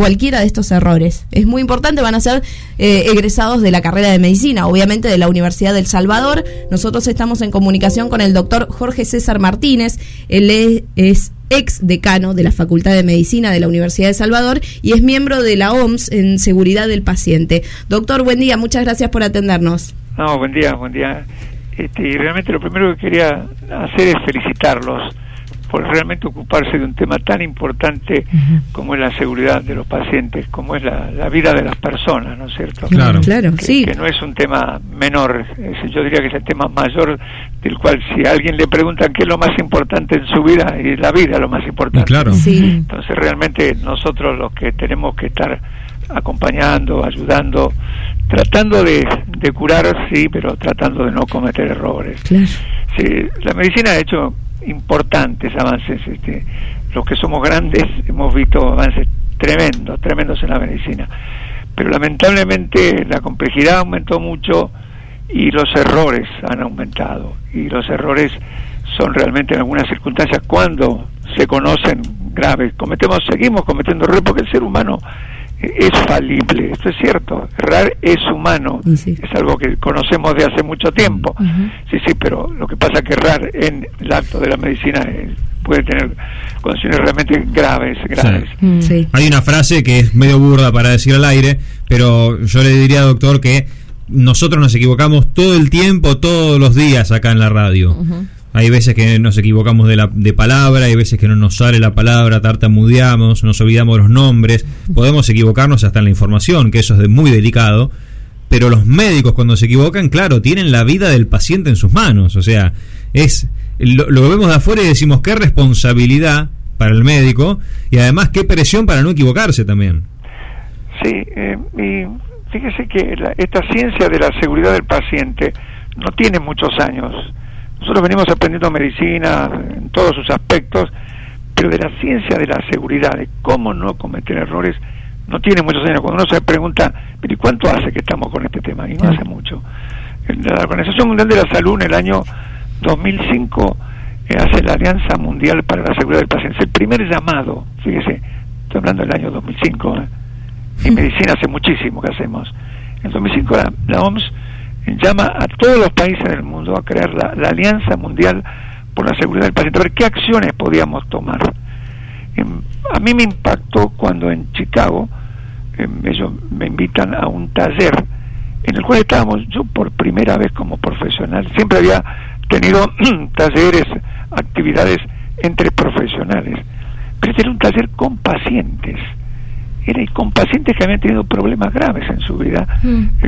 cualquiera de estos errores. Es muy importante, van a ser egresados de la carrera de medicina, obviamente de la Universidad del Salvador. Nosotros estamos en comunicación con el doctor Jorge César Martínez. Él es ex decano de la Facultad de Medicina de la Universidad de Salvador y es miembro de la OMS en seguridad del paciente. Doctor, buen día, muchas gracias por atendernos. No, buen día. Realmente lo primero que quería hacer es felicitarlos por realmente ocuparse de un tema tan importante como es la seguridad de los pacientes, como es la vida de las personas, ¿no es cierto? Claro, sí. Que no es un tema menor, yo diría que es el tema mayor, del cual si a alguien le preguntan qué es lo más importante en su vida, y la vida es lo más importante. Claro. Sí. Entonces realmente nosotros los que tenemos que estar acompañando, ayudando, tratando de curar, sí, pero tratando de no cometer errores. Claro. Sí, la medicina ha hecho importantes avances, los que somos grandes hemos visto avances tremendos en la medicina, pero lamentablemente la complejidad aumentó mucho y los errores han aumentado, y los errores son realmente en algunas circunstancias, cuando se conocen, graves. Seguimos cometiendo errores porque el ser humano es falible, esto es cierto, errar es humano, sí. Es algo que conocemos de hace mucho tiempo, sí, pero lo que pasa es que errar en el acto de la medicina puede tener condiciones realmente graves. Sí. Hay una frase que es medio burda para decir al aire, pero yo le diría, doctor, que nosotros nos equivocamos todo el tiempo, todos los días acá en la radio. Hay veces que nos equivocamos de palabra, hay veces que no nos sale la palabra, tartamudeamos, nos olvidamos los nombres, podemos equivocarnos hasta en la información, que eso es muy delicado, pero los médicos cuando se equivocan, claro, tienen la vida del paciente en sus manos, o sea, lo vemos de afuera y decimos qué responsabilidad para el médico, y además qué presión para no equivocarse también. Sí, y fíjese que esta ciencia de la seguridad del paciente no tiene muchos años. Nosotros venimos aprendiendo medicina en todos sus aspectos, pero de la ciencia de la seguridad, de cómo no cometer errores, no tiene muchos años. Cuando uno se pregunta, ¿pero cuánto hace que estamos con este tema? Y no hace mucho. La Organización Mundial de la Salud en el año 2005 hace la Alianza Mundial para la Seguridad del Paciente. Es el primer llamado, fíjese, estoy hablando del año 2005, en medicina hace muchísimo que hacemos. En 2005 la OMS llama a todos los países del mundo a crear la Alianza Mundial por la Seguridad del Paciente, a ver qué acciones podíamos tomar. A mí me impactó cuando en Chicago ellos me invitan a un taller en el cual estábamos, yo por primera vez como profesional, siempre había tenido talleres, actividades entre profesionales, pero este era un taller con pacientes. Era con pacientes que habían tenido problemas graves en su vida,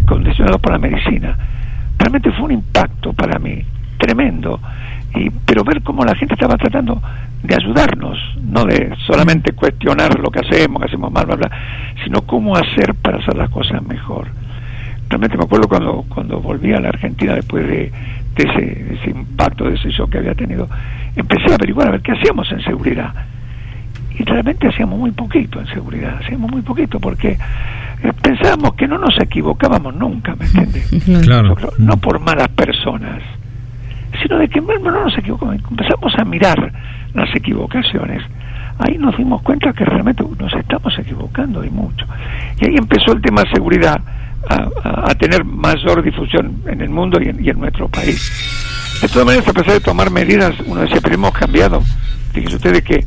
condicionados por la medicina. Realmente fue un impacto para mí tremendo, pero ver cómo la gente estaba tratando de ayudarnos, no de solamente cuestionar lo que hacemos mal, bla, bla, sino cómo hacer para hacer las cosas mejor. Realmente me acuerdo cuando volví a la Argentina después de ese impacto, de ese shock que había tenido, empecé a averiguar a ver qué hacíamos en seguridad. Y realmente hacíamos muy poquito en seguridad, porque pensábamos que no nos equivocábamos nunca, ¿me entiendes? Claro. No por malas personas, sino de que no nos equivocamos. Empezamos a mirar las equivocaciones, ahí nos dimos cuenta que realmente nos estamos equivocando y mucho. Y ahí empezó el tema de seguridad a tener mayor difusión en el mundo y en nuestro país. De todas maneras, a pesar de tomar medidas, uno decía, pero hemos cambiado. Fíjense ustedes que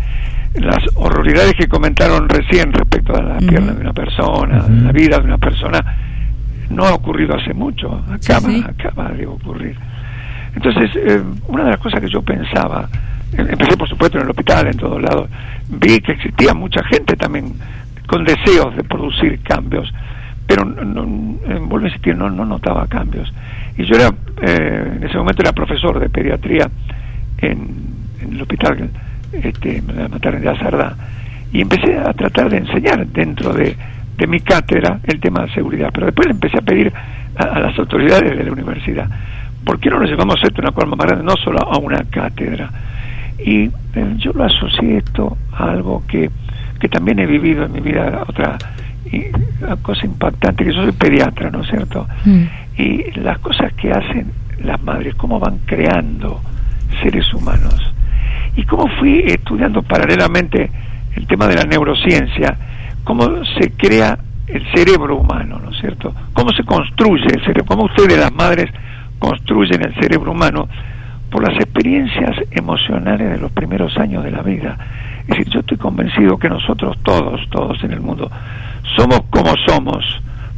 las horroridades que comentaron recién respecto a la pierna de una persona, la vida de una persona, no ha ocurrido hace mucho, acaba de ocurrir. Entonces, una de las cosas que yo pensaba, empecé por supuesto en el hospital, en todos lados, vi que existía mucha gente también con deseos de producir cambios, pero vuelvo a insistir, no notaba cambios. Y yo en ese momento era profesor de pediatría en el hospital de la maternidad Sardá, y empecé a tratar de enseñar dentro de mi cátedra el tema de seguridad, pero después le empecé a pedir a las autoridades de la universidad, ¿por qué no nos llevamos esto a una forma más grande, no solo a una cátedra? Y yo lo asocié esto a algo que también he vivido en mi vida, otra cosa impactante, que yo soy pediatra, ¿no es cierto? Y las cosas que hacen las madres, cómo van creando seres humanos. Y cómo fui estudiando paralelamente el tema de la neurociencia, cómo se crea el cerebro humano, ¿no es cierto? Cómo se construye el cerebro, cómo ustedes, las madres, construyen el cerebro humano por las experiencias emocionales de los primeros años de la vida. Es decir, yo estoy convencido que nosotros todos en el mundo somos como somos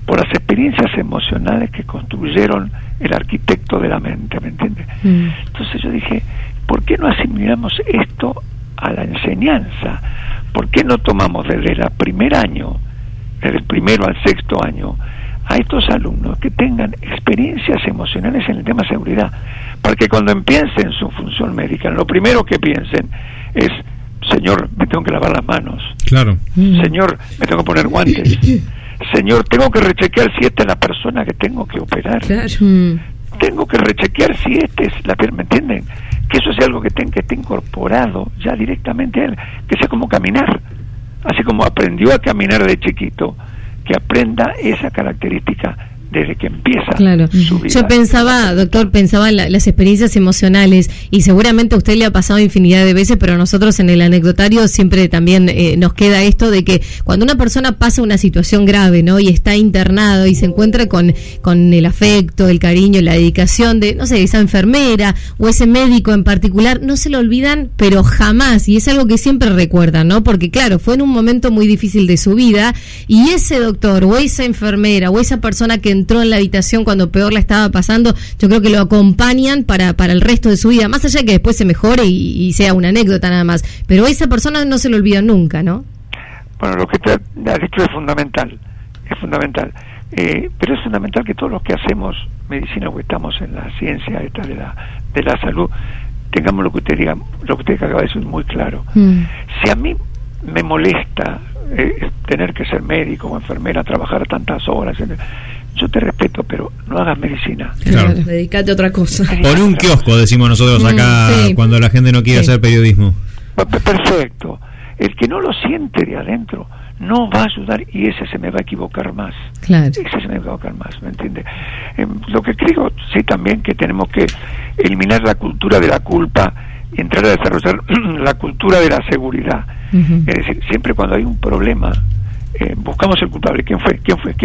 por las experiencias emocionales que construyeron el arquitecto de la mente, ¿me entiendes? Entonces yo dije, ¿por qué no asimilamos esto a la enseñanza? ¿Por qué no tomamos desde el primer año, desde el primero al sexto año, a estos alumnos que tengan experiencias emocionales en el tema seguridad? Para que cuando empiecen su función médica, lo primero que piensen es, señor, me tengo que lavar las manos. Claro. Señor, me tengo que poner guantes. Señor, tengo que rechequear si esta es la persona que tengo que operar. Claro. Tengo que rechequear si esta es la persona, ¿me entienden? Que eso sea algo que esté incorporado ya directamente a él, que sea como caminar. Así como aprendió a caminar de chiquito, que aprenda esa característica desde que empieza su vida. Yo pensaba, doctor, en las experiencias emocionales, y seguramente a usted le ha pasado infinidad de veces, pero a nosotros en el anecdotario siempre también nos queda esto de que cuando una persona pasa una situación grave, ¿no?, y está internado y se encuentra con el afecto, el cariño, la dedicación de, no sé, esa enfermera o ese médico en particular, no se lo olvidan, pero jamás, y es algo que siempre recuerdan, ¿no? Porque claro, fue en un momento muy difícil de su vida, y ese doctor o esa enfermera o esa persona que entró en la habitación cuando peor la estaba pasando, yo creo que lo acompañan para el resto de su vida, más allá de que después se mejore y sea una anécdota nada más, pero esa persona no se lo olvida nunca, ¿no? Bueno, lo que te has dicho es fundamental, pero es fundamental que todos los que hacemos medicina o que estamos en la ciencia esta de la salud, tengamos lo que usted acaba de decir muy claro. Si a mí me molesta tener que ser médico o enfermera, trabajar tantas horas, yo te respeto, pero no hagas medicina. Claro. Dedícate a otra cosa. Pon un kiosco, decimos nosotros acá, cuando la gente no quiere hacer periodismo. Perfecto. El que no lo siente de adentro no va a ayudar, y ese se me va a equivocar más. Claro. Ese se me va a equivocar más, ¿me entiende? Lo que creo, sí, también que tenemos que eliminar la cultura de la culpa y entrar a desarrollar la cultura de la seguridad. Es decir, siempre cuando hay un problema, buscamos el culpable. ¿Quién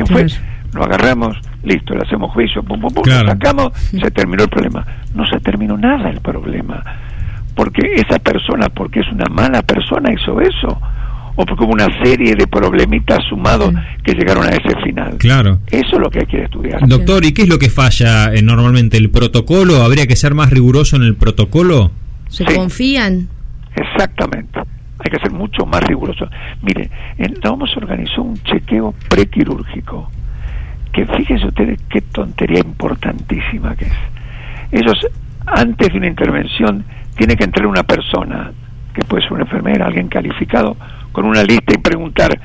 fue? Lo agarramos, listo, le hacemos juicio, pum, lo sacamos, se terminó el problema. No se terminó nada el problema, porque esa persona, porque es una mala persona, hizo eso, o porque hubo una serie de problemitas sumados que llegaron a ese final. Claro. Eso es lo que hay que estudiar. Doctor, ¿y qué es lo que falla normalmente? ¿El protocolo? ¿Habría que ser más riguroso en el protocolo? ¿Se confían? Exactamente. Hay que ser mucho más riguroso. Mire, la OMS organizó un chequeo prequirúrgico, que fíjense ustedes qué tontería importantísima que es. Ellos, antes de una intervención, tiene que entrar una persona, que puede ser una enfermera, alguien calificado, con una lista y preguntar,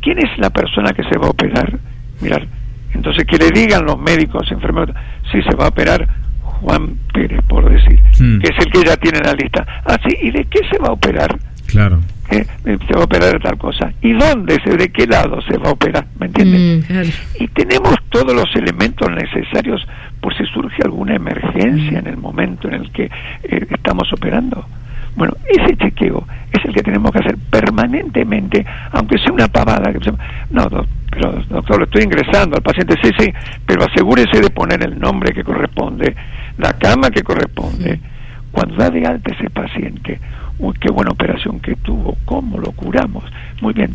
¿quién es la persona que se va a operar? Mirar, entonces que le digan los médicos, enfermeros, si se va a operar Juan Pérez, por decir, que es el que ya tiene en la lista. Sí, ¿y de qué se va a operar? Claro. Se va a operar de tal cosa. ¿Y dónde? ¿De qué lado se va a operar? ¿Me entiendes? Claro. Y tenemos todos los elementos necesarios por si surge alguna emergencia en el momento en el que estamos operando. Bueno, ese chequeo es el que tenemos que hacer permanentemente, aunque sea una pavada. Pero doctor, lo estoy ingresando al paciente, sí, pero asegúrese de poner el nombre que corresponde, la cama que corresponde. Cuando da de alta ese paciente, uy, qué buena operación que tuvo, cómo lo curamos. Muy bien,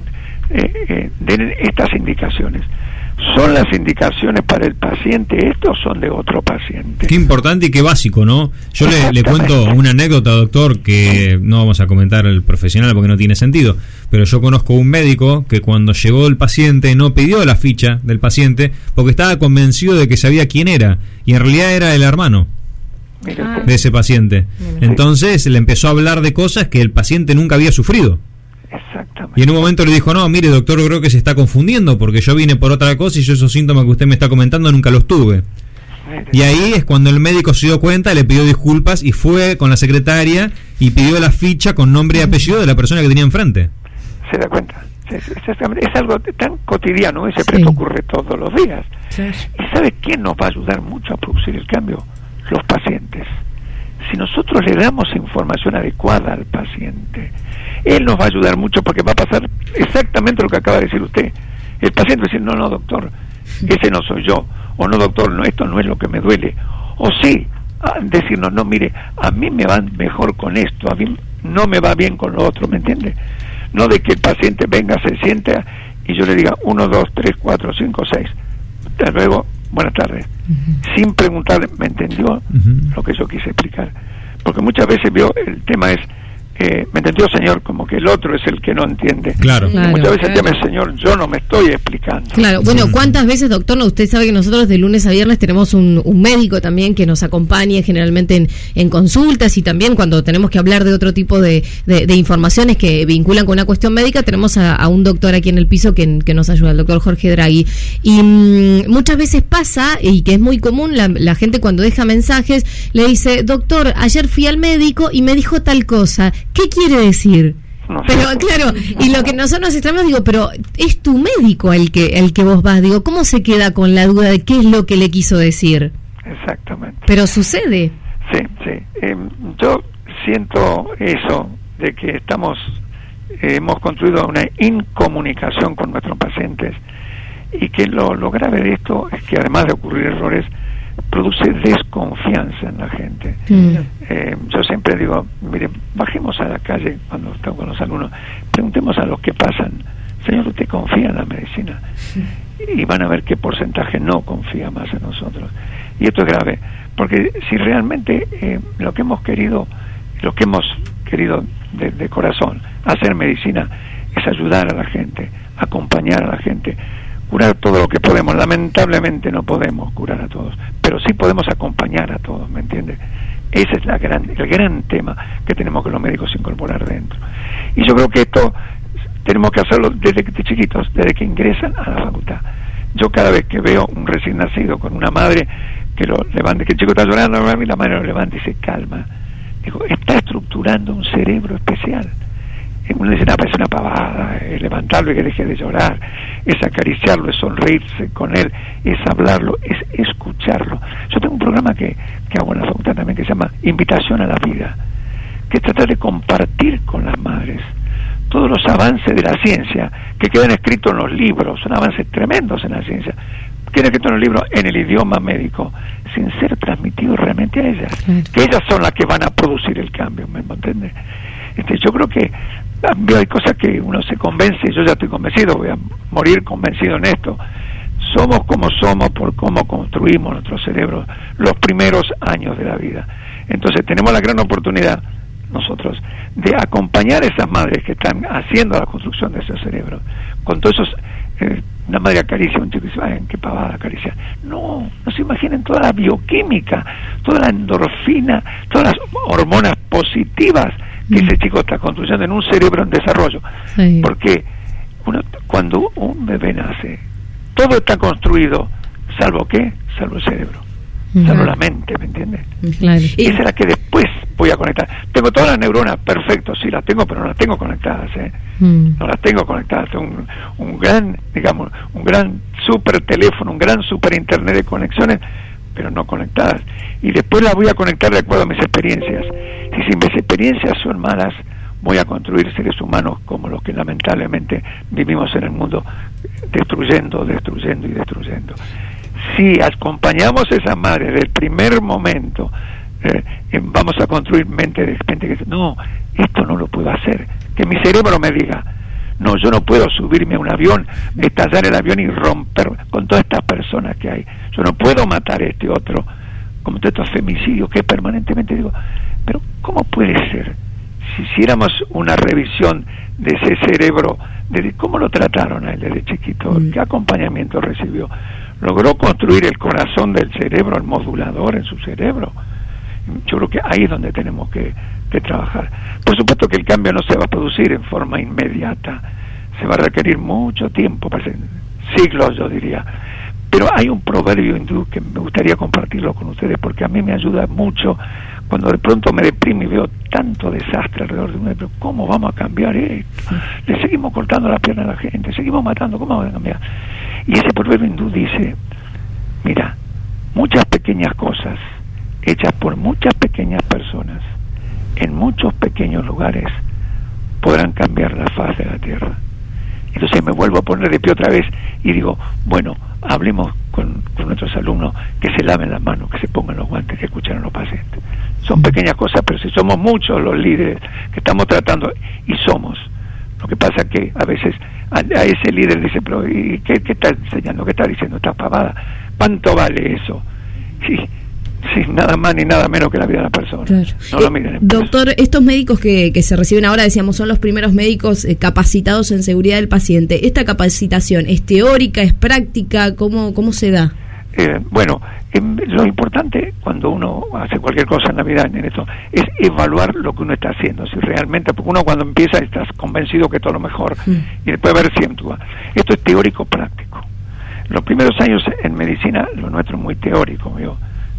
den estas indicaciones. ¿Son las indicaciones para el paciente estos son de otro paciente? Qué importante y qué básico, ¿no? Yo le cuento una anécdota, doctor, que no vamos a comentar el profesional porque no tiene sentido, pero yo conozco un médico que cuando llegó el paciente no pidió la ficha del paciente porque estaba convencido de que sabía quién era, y en realidad era el hermano de ese paciente. Entonces le empezó a hablar de cosas que el paciente nunca había sufrido. Exactamente. Y en un momento le dijo, no, mire doctor, creo que se está confundiendo porque yo vine por otra cosa y yo esos síntomas que usted me está comentando nunca los tuve. Y ahí es cuando el médico se dio cuenta, le pidió disculpas y fue con la secretaria y pidió la ficha con nombre y apellido de la persona que tenía enfrente. Se da cuenta. Es algo tan cotidiano, ese preto ocurre todos los días. ¿Y sabe quién nos va a ayudar mucho a producir el cambio? Los pacientes. si nosotros le damos información adecuada al paciente, él nos va a ayudar mucho, porque va a pasar exactamente lo que acaba de decir usted. El paciente va a decir, no, doctor, ese no soy yo, o no, doctor, no, esto no es lo que me duele, o sí, decirnos, no, mire, a mí me va mejor con esto, a mí no me va bien con lo otro, ¿me entiende? No de que el paciente venga, se sienta y yo le diga 1, 2, 3, 4, 5, 6, hasta luego, buenas tardes, sin preguntarle, ¿me entendió lo que yo quise explicar? Porque muchas veces el tema es, ¿me entendió, señor? Como que el otro es el que no entiende. Claro. Muchas veces el tema es, señor, yo no me estoy explicando. Claro, bueno, ¿cuántas veces, doctor? Usted sabe que nosotros de lunes a viernes tenemos un médico también que nos acompaña generalmente en consultas, y también cuando tenemos que hablar de otro tipo de informaciones que vinculan con una cuestión médica, tenemos a un doctor aquí en el piso que nos ayuda, el doctor Jorge Draghi. Y muchas veces pasa, y que es muy común, la gente cuando deja mensajes le dice, doctor, ayer fui al médico y me dijo tal cosa. ¿Qué quiere decir? No Pero sé. claro, y lo que nosotros nos extrañamos, digo, pero es tu médico el que vos vas, digo, ¿cómo se queda con la duda de qué es lo que le quiso decir? Exactamente. Pero sucede. Sí. Yo siento eso, de que hemos construido una incomunicación con nuestros pacientes, y que lo grave de esto es que, además de ocurrir errores, produce desconfianza en la gente. Yo siempre digo, miren, bajemos a la calle cuando estamos con los alumnos, preguntemos a los que pasan, señor, ¿usted confía en la medicina? Y van a ver qué porcentaje no confía más en nosotros. Y esto es grave, porque si realmente lo que hemos querido de corazón hacer medicina es ayudar a la gente, acompañar a la gente, curar todo lo que podemos. Lamentablemente no podemos curar a todos, pero sí podemos acompañar a todos, ¿me entiende? Ese es el gran tema que tenemos que los médicos incorporar dentro. Y yo creo que esto tenemos que hacerlo desde chiquitos, desde que ingresan a la facultad. Yo cada vez que veo un recién nacido con una madre que lo levante, que el chico está llorando, y la madre lo levanta y se calma, digo, está estructurando un cerebro especial. Uno dice, parece una pavada, es levantarlo y que deje de llorar, es acariciarlo, es sonreírse con él, es hablarlo, es escucharlo. Yo tengo un programa que hago en la facultad también, que se llama Invitación a la Vida, que es tratar de compartir con las madres todos los avances de la ciencia que quedan escritos en los libros. Son avances tremendos en la ciencia, quedan escritos en los libros en el idioma médico, sin ser transmitidos realmente a ellas, que ellas son las que van a producir el cambio, ¿me entiendes? Yo creo que hay cosas que uno se convence, yo ya estoy convencido, voy a morir convencido en esto. Somos como somos por cómo construimos nuestro cerebro los primeros años de la vida. Entonces tenemos la gran oportunidad nosotros de acompañar a esas madres que están haciendo la construcción de ese cerebro, con todos esos, una madre acaricia a un chico y dice, ay, qué pavada acaricia. No se imaginen toda la bioquímica, toda la endorfina, todas las hormonas positivas que ese chico está construyendo en un cerebro en desarrollo. Sí. Porque cuando un bebé nace, todo está construido, ¿salvo qué? Salvo el cerebro, salvo la mente, ¿me entiendes? Claro. Y esa es la que después voy a conectar. Tengo todas las neuronas, perfecto, sí las tengo, pero no las tengo conectadas, no las tengo conectadas. Tengo un gran, digamos, un gran super teléfono, un gran super internet de conexiones, pero no conectadas. Y después las voy a conectar de acuerdo a mis experiencias. Y si mis experiencias son malas, voy a construir seres humanos como los que lamentablemente vivimos en el mundo, destruyendo. Si acompañamos a esa madre del primer momento, vamos a construir mente de gente que dice, no, esto no lo puedo hacer. Que mi cerebro me diga, no, yo no puedo subirme a un avión, estallar el avión y romper con todas estas personas que hay. Yo no puedo matar a este otro, como todos estos femicidios que permanentemente digo, pero ¿cómo puede ser? Si hiciéramos una revisión de ese cerebro, de cómo lo trataron a él desde chiquito, qué acompañamiento recibió, logró construir el corazón del cerebro, el modulador en su cerebro. Yo creo que ahí es donde tenemos que trabajar. Por supuesto que el cambio no se va a producir en forma inmediata, se va a requerir mucho tiempo, siglos yo diría. Pero hay un proverbio hindú que me gustaría compartirlo con ustedes, porque a mí me ayuda mucho cuando de pronto me deprimo y veo tanto desastre alrededor de uno. Pero ¿cómo vamos a cambiar esto? Le seguimos cortando la pierna a la gente, seguimos matando, ¿cómo vamos a cambiar? Y ese proverbio hindú dice, mira, muchas pequeñas cosas hechas por muchas pequeñas personas, en muchos pequeños lugares, podrán cambiar la faz de la tierra. Entonces me vuelvo a poner de pie otra vez y digo, bueno, hablemos con nuestros alumnos, que se laven las manos, que se pongan los guantes, que escuchen a los pacientes. Son pequeñas cosas, pero si somos muchos los líderes que estamos tratando, y somos, lo que pasa que a veces a ese líder dice, pero ¿y qué está enseñando? ¿Qué está diciendo? ¿Está pavada? ¿Cuánto vale eso? Sí, nada más ni nada menos que la vida de la persona. Claro. No lo miren en doctor, estos médicos que se reciben ahora, decíamos, son los primeros médicos capacitados en seguridad del paciente. ¿Esta capacitación es teórica, es práctica? ¿Cómo se da? Bueno, lo importante cuando uno hace cualquier cosa en la vida en esto es evaluar lo que uno está haciendo, si realmente, porque uno cuando empieza estás convencido que todo es lo mejor, y después ver si actúa. Esto es teórico práctico. Los primeros años en medicina, lo nuestro es muy teórico,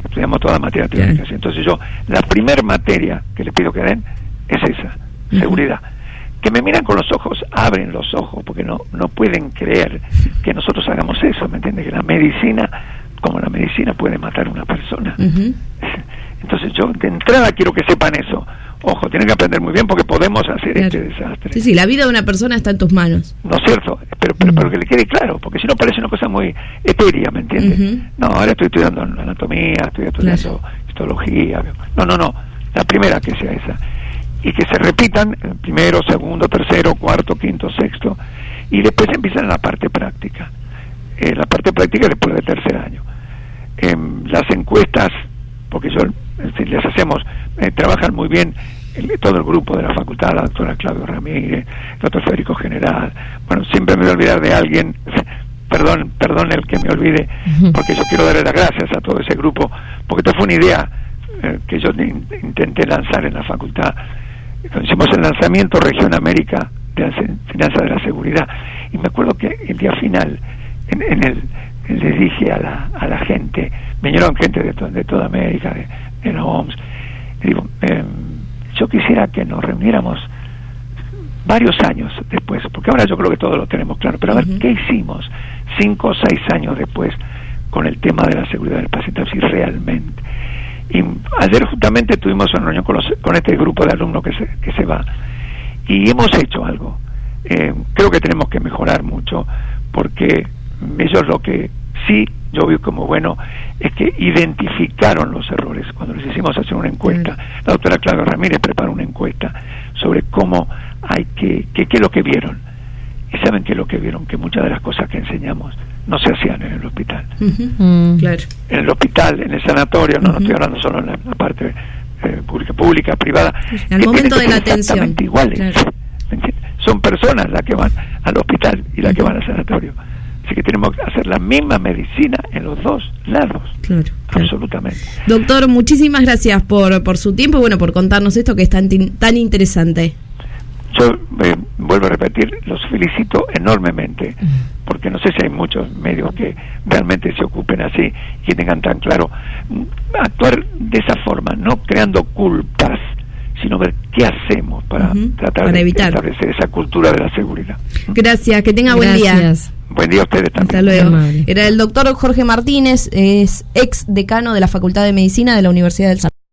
estudiamos toda materia teórica, entonces yo, la primera materia que les pido que den es esa, seguridad. Que me miran con los ojos, abren los ojos, porque no pueden creer que nosotros hagamos eso, ¿me entiendes? Que la medicina, como la medicina puede matar a una persona. Entonces yo de entrada quiero que sepan eso. Ojo, tienen que aprender muy bien porque podemos hacer este desastre. Sí, la vida de una persona está en tus manos. ¿No es cierto? Pero que le quede claro, porque si no parece una cosa muy etérea, ¿me entiendes? No, ahora estoy estudiando anatomía, estoy estudiando histología. No, la primera que sea esa. Y que se repitan el primero, segundo, tercero, cuarto, quinto, sexto, y después empiezan la parte práctica. La parte práctica después del tercer año. Las encuestas, porque si les hacemos, trabajan muy bien todo el grupo de la facultad, la doctora Claudio Ramírez, el doctor Federico General. Bueno, siempre me voy a olvidar de alguien, perdón el que me olvide, porque yo quiero darle las gracias a todo ese grupo, porque esto fue una idea que yo intenté lanzar en la facultad. Hicimos el lanzamiento Región América de la enseñanza de la seguridad, y me acuerdo que el día final le dije a la gente, vinieron gente de toda América, de la OMS, le digo, yo quisiera que nos reuniéramos varios años después, porque ahora yo creo que todos lo tenemos claro, pero a ver qué hicimos 5 o 6 años después con el tema de la seguridad del paciente, así realmente. Y ayer justamente tuvimos una reunión con este grupo de alumnos que se va, y hemos hecho algo. Creo que tenemos que mejorar mucho, porque ellos lo que sí yo vi como bueno es que identificaron los errores. Cuando les hicimos hacer una encuesta, la doctora Claudia Ramírez preparó una encuesta sobre cómo hay qué es lo que vieron. Y saben qué es lo que vieron, que muchas de las cosas que enseñamos no se hacían en el hospital. Claro. En el hospital, en el sanatorio, no estoy hablando solo en la parte pública, privada. Al momento de la atención. Exactamente iguales. Claro. Son personas las que van al hospital y las que van al sanatorio. Así que tenemos que hacer la misma medicina en los dos lados. Claro. Absolutamente. Doctor, muchísimas gracias por su tiempo y bueno, por contarnos esto que es tan interesante. Yo vuelvo a repetir, los felicito enormemente, porque no sé si hay muchos medios que realmente se ocupen así y que tengan tan claro actuar de esa forma, no creando culpas, sino ver qué hacemos para tratar de establecer esa cultura de la seguridad. Gracias, que tenga buen día. Buen día a ustedes también. Hasta luego. Era el doctor Jorge Martínez, es ex decano de la Facultad de Medicina de la Universidad del Salvador.